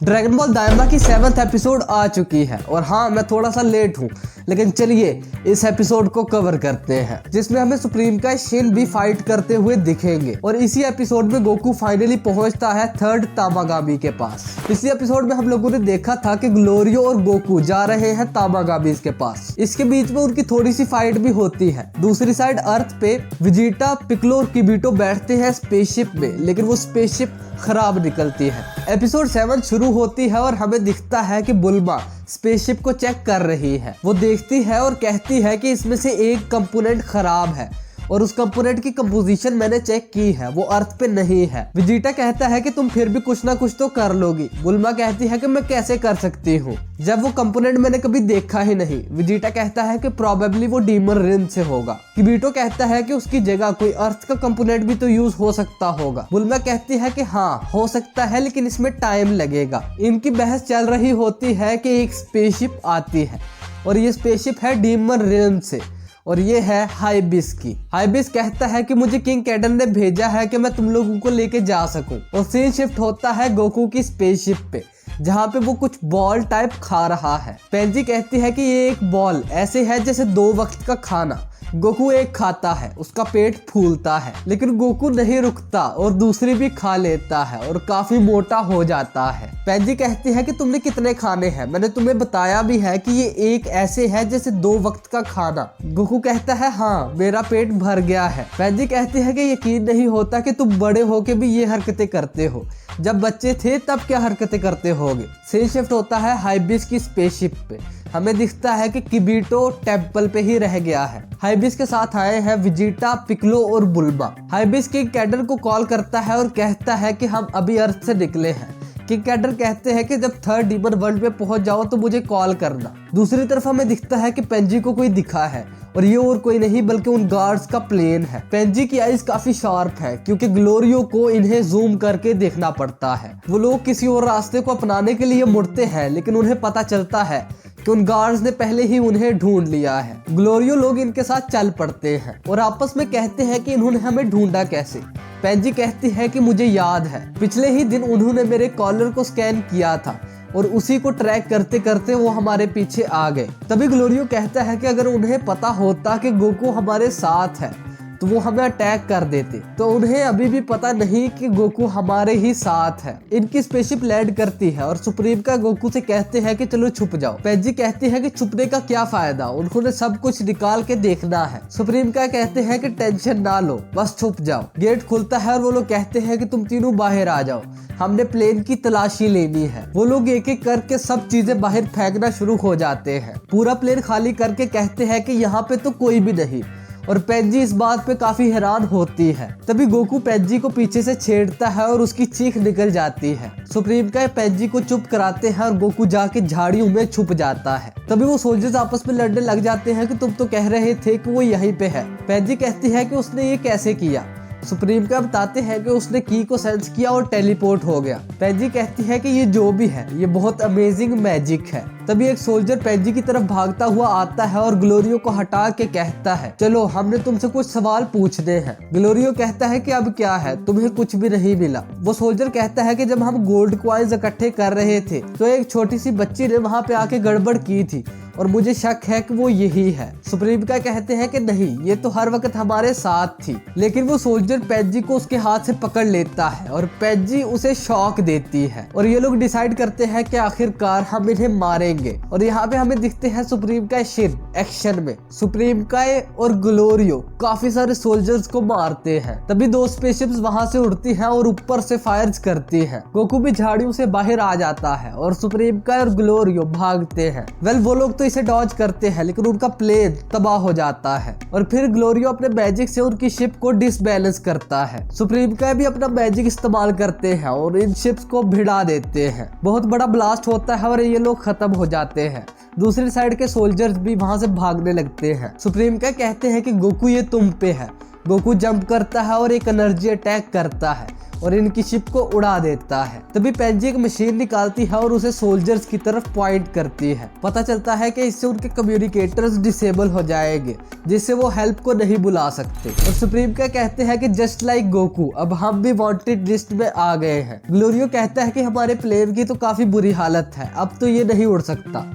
Dragon ball दाइमा की 7th episode आ चुकी है और हाँ मैं थोड़ा सा लेट हूँ, लेकिन चलिए इस एपिसोड को कवर करते हैं जिसमें हमें सुप्रीम का शिन भी फाइट करते हुए दिखेंगे। और इसी एपिसोड में गोकू फाइनली पहुंचता है थर्ड तामागामी के पास। पिछले एपिसोड में हम लोगों ने देखा था कि ग्लोरियो और गोकू जा रहे हैं तामागामी के पास। इसके बीच में उनकी थोड़ी सी फाइट भी होती है। दूसरी साइड अर्थ पे विजिटा, पिक्लो और किबीटो बैठते हैं स्पेसशिप में, लेकिन वो स्पेसशिप खराब निकलती है। एपिसोड 7 शुरू होती है और हमें दिखता है कि बुल्मा स्पेसशिप को चेक कर रही है। वो देखती है और कहती है कि इसमें से एक कंपोनेंट खराब है और उस कंपोनेंट की कंपोजिशन मैंने चेक की है, वो अर्थ पे नहीं है। विजिटा कहता है कि तुम फिर भी कुछ ना कुछ तो कर लोगी। बुल्मा कहती है कि मैं कैसे कर सकती हूँ जब वो कंपोनेंट मैंने कभी देखा ही नहीं। विजिटा कहता है कि प्रोबेबली वो डीमन रिन से होगा। किबीटो कहता है कि उसकी जगह कोई अर्थ का कंपोनेंट भी तो यूज हो सकता होगा। बुल्मा कहती है कि हाँ हो सकता है, लेकिन इसमें टाइम लगेगा। इनकी बहस चल रही होती है कि एक स्पेसशिप आती है और ये स्पेसशिप है डीमन रिन से और ये है हाइबिस की। हाइबिस कहता है कि मुझे किंग कैडन ने भेजा है कि मैं तुम लोगों को लेके जा सकूं। और सीन शिफ्ट होता है गोकू की स्पेसशिप पे, जहाँ पे वो कुछ बॉल टाइप खा रहा है। पेंजी कहती है कि ये एक बॉल ऐसे है जैसे 2 वक्त का खाना। गोकू एक खाता है, उसका पेट फूलता है, लेकिन गोकू नहीं रुकता और दूसरी भी खा लेता है और काफी मोटा हो जाता है। पेंजी कहती है कि तुमने कितने खाने हैं, मैंने तुम्हें बताया भी है कि ये एक ऐसे है जैसे 2 वक्त का खाना। गोकू कहता है हाँ मेरा पेट भर गया है। पेंजी कहती है कि यकीन नहीं होता कि तुम बड़े होके भी ये हरकतें करते हो, जब बच्चे थे तब क्या हरकतें करते होगे। सीन शिफ्ट होता है हाइबिस की स्पेसशिप पे। हमें दिखता है कि किबीटो टेम्पल पे ही रह गया है। हाइबिस के साथ आए हैं विजिटा, पिक्लो और बुल्मा। हाइबिस किंग कैडर को कॉल करता है और कहता है कि हम अभी अर्थ से निकले हैं। किंग कैडर कहते हैं कि जब थर्ड डीमन वर्ल्ड में पहुंच जाओ तो मुझे कॉल करना। दूसरी तरफ हमें दिखता है कि पेंजी को कोई दिखा है और ये और कोई नहीं बल्कि उन गार्ड्स का प्लेन है। पेंजी की आइज काफी शार्प है क्योंकि ग्लोरियो को इन्हें जूम करके देखना पड़ता है। वो लोग किसी और रास्ते को अपनाने के लिए मुड़ते हैं, लेकिन उन्हें पता चलता है कि उन गार्ड्स ने पहले ही उन्हें ढूंढ लिया है। ग्लोरियो लोग इनके साथ चल पड़ते हैं और आपस में कहते हैं कि इन्होंने हमें ढूंढा कैसे। पेंजी कहती है कि मुझे याद है, पिछले ही दिन उन्होंने मेरे कॉलर को स्कैन किया था और उसी को ट्रैक करते करते वो हमारे पीछे आ गए। तभी ग्लोरियो कहता है कि अगर उन्हें पता होता कि गोकू हमारे साथ है तो वो हमें अटैक कर देते, तो उन्हें अभी भी पता नहीं कि गोकू हमारे ही साथ है। इनकी स्पेसशिप लैंड करती है और सुप्रीम का गोकू से कहते हैं कि चलो छुप जाओ। पेंजी कहती है कि छुपने का क्या फायदा, उन्होंने सब कुछ निकाल के देखना है। सुप्रीम का कहते हैं कि टेंशन ना लो, बस छुप जाओ। गेट खुलता है और वो लोग कहते हैं कि तुम तीनों बाहर आ जाओ, हमने प्लेन की तलाशी लेनी है। वो लोग एक एक करके सब चीजें बाहर फेंकना शुरू हो जाते हैं। पूरा प्लेन खाली करके कहते हैं कि यहाँ पे तो कोई भी नहीं और पेंजी इस बात पे काफी हैरान होती है। तभी गोकू पेंजी को पीछे से छेड़ता है और उसकी चीख निकल जाती है। सुप्रीम का पेंजी को चुप कराते हैं और गोकू जाके झाड़ियों में छुप जाता है। तभी वो सोल्जर्स आपस में लड़ने लग जाते हैं कि तुम तो कह रहे थे कि वो यहीं पे है। पेंजी कहती है कि उसने ये कैसे किया। सुप्रीम का बताते हैं कि उसने की को सेंस किया और टेलीपोर्ट हो गया। पेंजी कहती है कि ये जो भी है ये बहुत अमेजिंग मैजिक है। तभी एक सोल्जर पेंजी की तरफ भागता हुआ आता है और ग्लोरियो को हटा के कहता है चलो हमने तुमसे कुछ सवाल पूछने हैं। ग्लोरियो कहता है कि अब क्या है, तुम्हें कुछ भी नहीं मिला। वो सोल्जर कहता है कि जब हम गोल्ड कॉइन्स इकट्ठे कर रहे थे तो एक छोटी सी बच्ची ने वहां पे आके गड़बड़ की थी और मुझे शक है कि वो यही है। सुप्रीम का कहते हैं कि नहीं, ये तो हर वक्त हमारे साथ थी। लेकिन वो सोल्जर पेंजी को उसके हाथ से पकड़ लेता है और पेंजी उसे शॉक देती है और ये लोग डिसाइड करते हैं कि आखिरकार हम इन्हें मारेंगे। और यहाँ पे हमें दिखते हैं सुप्रीम का शिन एक्शन में। सुप्रीम का और ग्लोरियो काफी सारे सोल्जर्स को मारते हैं। तभी 2 स्पेसशिप्स वहां से उड़ती हैं और ऊपर से फायर्स करती हैं। गोकू भी झाड़ियों से बाहर आ जाता है और सुप्रीम का और ग्लोरियो भागते हैं। वो लोग तो इसे डॉज करते हैं, लेकिन उनका प्लेन तबाह हो जाता है और फिर ग्लोरियो अपने मैजिक से उनकी शिप को डिसबैलेंस करता है। सुप्रीम का भी अपना मैजिक इस्तेमाल करते हैं और इन शिप्स को भिड़ा देते हैं। बहुत बड़ा ब्लास्ट होता है और ये लोग खत्म हो जाते हैं। दूसरी साइड के सोल्जर्स भी वहां से भागने लगते हैं। सुप्रीम का कहते हैं कि गोकू ये तुम पे है गोकू जंप करता है और एक एनर्जी अटैक करता है और इनकी शिप को उड़ा देता है। तभी पेंजी एक मशीन निकालती है और उसे सोल्जर्स की तरफ पॉइंट करती है। पता चलता है कि इससे उनके कम्युनिकेटर्स डिसेबल हो जाएंगे, जिससे वो हेल्प को नहीं बुला सकते। और सुप्रीम का कहते हैं कि जस्ट लाइक गोकू अब हम भी वांटेड लिस्ट में आ गए हैं। ग्लोरियो कहता है कि हमारे प्लेन की तो काफी बुरी हालत है, अब तो ये नहीं उड़ सकता।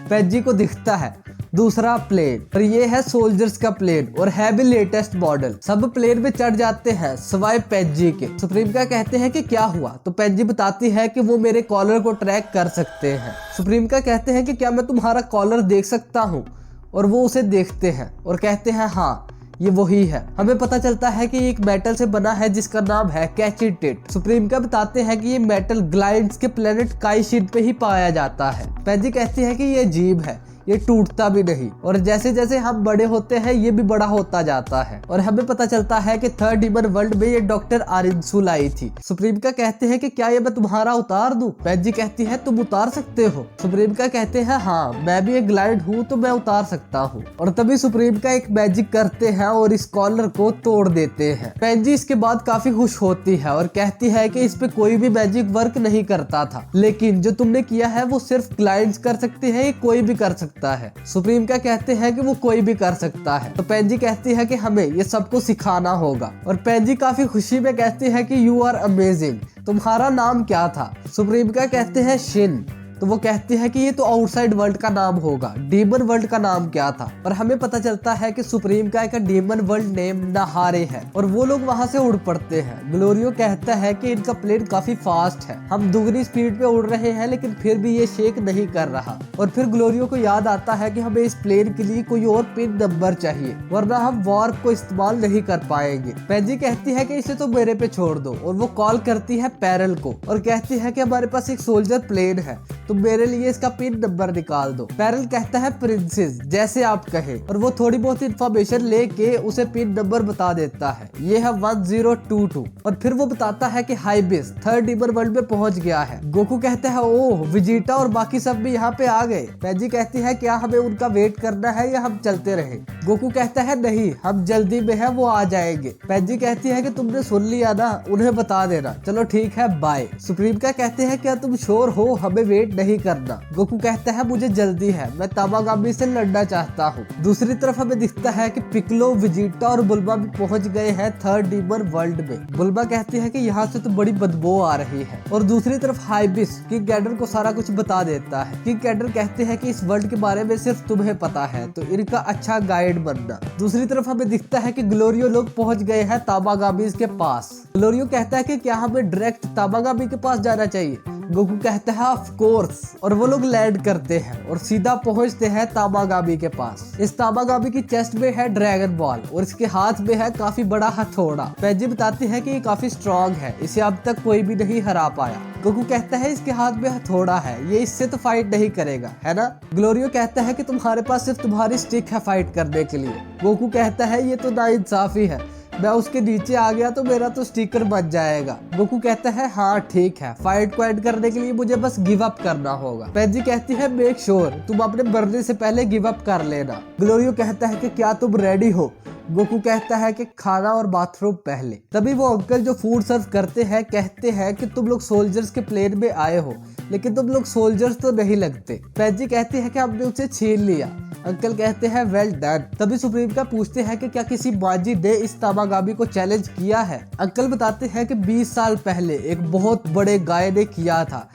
पेंजी को दिखता है दूसरा प्लेन और ये है सोल्जर्स का प्लेन और है भी लेटेस्ट मॉडल। सब प्लेन में चढ़ जाते हैं सवाए पेंजी के। सुप्रीम का कहते हैं कि क्या हुआ, तो पेंजी बताती है कि वो मेरे कॉलर को ट्रैक कर सकते हैं। सुप्रीम का कहते हैं कि क्या मैं तुम्हारा कॉलर देख सकता हूँ, और वो उसे देखते हैं और कहते हैं हाँ ये वही है। हमें पता चलता है कि एक मेटल से बना है जिसका नाम है कैचिटेट। सुप्रीम का बताते हैं कि ये मेटल ग्लाइड्स के प्लेनेट काइशिन पे ही पाया जाता है। पेंजी कहती है कि ये अजीब है, ये टूटता भी नहीं, और जैसे जैसे हम बड़े होते हैं ये भी बड़ा होता जाता है। और हमें पता चलता है कि थर्ड डीमन वर्ल्ड में ये डॉक्टर आरिंसुल आई थी। सुप्रीम का कहते हैं कि क्या ये मैं तुम्हारा उतार दूं? पेंजी कहती है तुम उतार सकते हो। सुप्रीम का कहते हैं हाँ मैं भी एक ग्लाइड हूँ तो मैं उतार सकता हूँ। और तभी सुप्रीम का एक मैजिक करते हैं और इस कॉलर को तोड़ देते हैं। पेंजी इसके बाद काफी खुश होती है और कहती है कि इस पे कोई भी मैजिक वर्क नहीं करता था, लेकिन जो तुमने किया है वो सिर्फ ग्लाइड्स कर सकते हैं, ये कोई भी कर सकता है। सुप्रीम का कहते हैं कि वो कोई भी कर सकता है। तो पेंजी कहती है कि हमें ये सबको सिखाना होगा। और पेंजी काफी खुशी में कहती है कि यू आर अमेजिंग, तुम्हारा नाम क्या था? सुप्रीम का कहते हैं शिन। तो वो कहती है कि ये तो आउटसाइड वर्ल्ड का नाम होगा, डीमन वर्ल्ड का नाम क्या था? और हमें पता चलता है कि सुप्रीम का एक डीमन वर्ल्ड नेम नहारे है और वो लोग वहां से उड़ पड़ते हैं। ग्लोरियो कहता है कि इनका प्लेन काफी फास्ट है, हम दुगनी स्पीड पे उड़ रहे हैं लेकिन फिर भी ये शेक नहीं कर रहा। और फिर ग्लोरियो को याद आता है कि हमें इस प्लेन के लिए कोई और पिन नंबर चाहिए, वरना हम वार्प को इस्तेमाल नहीं कर पाएंगे। पेंजी कहती है कि इसे तो मेरे पे छोड़ दो, और वो कॉल करती है पैरल को और कहती है कि हमारे पास एक सोल्जर प्लेन है, तो मेरे लिए इसका पिन नंबर निकाल दो। पैरल कहता है प्रिंसेस, जैसे आप कहे, और वो थोड़ी बहुत इंफॉर्मेशन लेके उसे पिन नंबर बता देता है। ये है 1022। और फिर वो बताता है कि हाइबिस थर्ड डीमन वर्ल्ड में पहुंच गया है। गोकू कहता है ओह विजिटा और बाकी सब भी यहाँ पे आ गए। पेंजी कहती है क्या हमें उनका वेट करना है या हम चलते रहे? गोकू कहता है नहीं, हम जल्दी में है, वो आ जाएंगे। पेंजी कहती है कि तुमने सुन लिया ना, उन्हें बता देना। चलो ठीक है बाय। सुप्रीम का कहते हैं क्या तुम श्योर हो हमें वेट नहीं करना? गोकू कहता है मुझे जल्दी है, मैं तामागामी से लड़ना चाहता हूँ। दूसरी तरफ हमें दिखता है कि पिक्लो, विजिटा और बुल्मा भी पहुंच गए हैं थर्ड डीमन वर्ल्ड में। बुल्मा कहती है कि यहाँ से तो बड़ी बदबू आ रही है। और दूसरी तरफ हाइबिस किंग गैडर को सारा कुछ बता देता है। किंग गैडर कहते हैं कि इस वर्ल्ड के बारे में सिर्फ तुम्हें पता है, तो इनका अच्छा गाइड बनना। दूसरी तरफ हमें दिखता है कि ग्लोरियो लोग पहुंच गए हैं तामागामी के पास। ग्लोरियो कहता है कि क्या हमें डायरेक्ट तामागामी के पास जाना चाहिए? गोकू कहता है ऑफ कोर्स, और वो लोग लैंड करते हैं और सीधा पहुंचते हैं तामागामी के पास। इस तामागामी की चेस्ट में है ड्रैगन बॉल और इसके हाथ में है काफी बड़ा हथौड़ा। पेंजी बताती है कि ये काफी स्ट्रॉन्ग है, इसे अब तक कोई भी नहीं हरा पाया। गोकू कहता है इसके हाथ में हथौड़ा है, ये इससे तो फाइट नहीं करेगा, है ना? ग्लोरियो कहता है कि तुम्हारे पास सिर्फ तुम्हारी स्टिक है फाइट करने के लिए। गोकू कहता है ये तो नाइंसाफी है, मैं उसके नीचे आ गया तो मेरा तो स्टिकर बच जाएगा। गोकू कहता है हाँ ठीक है, फाइट को एंड करने के लिए मुझे बस गिव अप करना होगा। पेंजी कहती है मेक श्योर तुम अपने मरने से पहले गिव अप कर लेना। ग्लोरियो कहता है कि क्या तुम रेडी हो? गोकू कहता है कि खाना और बाथरूम पहले। तभी वो अंकल जो फूड सर्व करते हैं कहते हैं कि तुम लोग सोल्जर्स के प्लेन में आए हो, लेकिन तुम लोग सोल्जर्स तो नहीं लगते। पेंजी कहती है कि हमने उसे छीन लिया। अंकल कहते हैं वेल डन। तभी सुप्रीम का पूछते हैं कि क्या किसी माजी ने इस तामागामी को चैलेंज किया है? अंकल बताते हैं कि 20 साल पहले एक बहुत बड़े गाय ने किया था,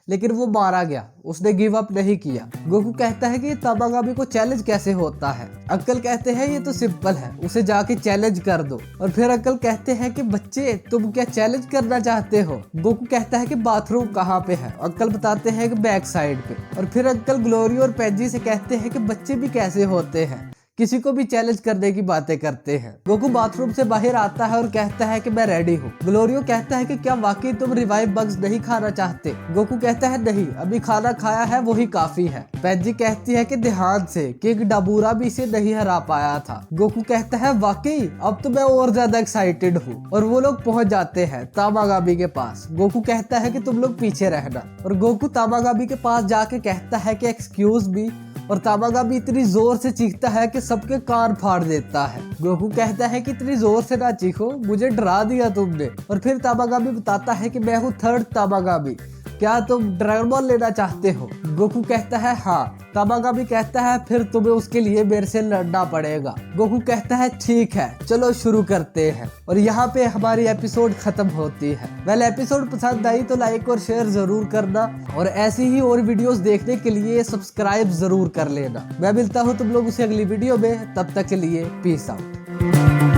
लेकिन वो मारा गया, उसने गिव अप नहीं किया। गोकू कहता है कि ये तामागामी को चैलेंज कैसे होता है? अंकल कहते हैं ये तो सिंपल है, उसे जाके चैलेंज कर दो। और फिर अंकल कहते हैं कि बच्चे तुम क्या चैलेंज करना चाहते हो? गोकू कहता है कि बाथरूम कहाँ पे है? अंकल बताते हैं कि बैक साइड पे। और फिर अंकल ग्लोरियो और पेंजी से कहते हैं कि बच्चे भी कैसे होते हैं, किसी को भी चैलेंज करने की बातें करते हैं। गोकू बाथरूम से बाहर आता है और कहता है कि मैं रेडी हूँ। ग्लोरियो कहता है कि क्या वाकई तुम रिवाइव बग्स नहीं खाना चाहते? गोकू कहता है नहीं, अभी खाना खाया है वही काफी है। पेंजी कहती है कि ध्यान से, किंग डाबूरा भी इसे नहीं हरा पाया था। गोकू कहता है वाकई, अब तो मैं और ज्यादा एक्साइटेड हूँ। और वो लोग पहुंच जाते हैं तामागामी के पास। गोकू कहता है कि तुम लोग पीछे रहना। और गोकू तामागामी के पास जाके कहता है कि एक्सक्यूज मी, और तामागामी इतनी जोर से चीखता है कि सबके कान फाड़ देता है। गोकू कहता है कि इतनी जोर से ना चीखो, मुझे डरा दिया तुमने। और फिर तामागामी बताता है कि मैं हूँ थर्ड तामागामी, क्या तुम ड्रैगन बॉल लेना चाहते हो? गोकू कहता है हाँ। तामागामी कहता है फिर तुम्हें उसके लिए मेरे से लड़ना पड़ेगा। गोकू कहता है ठीक है, चलो शुरू करते हैं। और यहाँ पे हमारी एपिसोड खत्म होती है। वेल, एपिसोड पसंद आई तो लाइक और शेयर जरूर करना, और ऐसी ही और वीडियोस देखने के लिए सब्सक्राइब जरूर कर लेना। मैं मिलता हूँ तुम लोग उसे अगली वीडियो में, तब तक के लिए पीस आउट।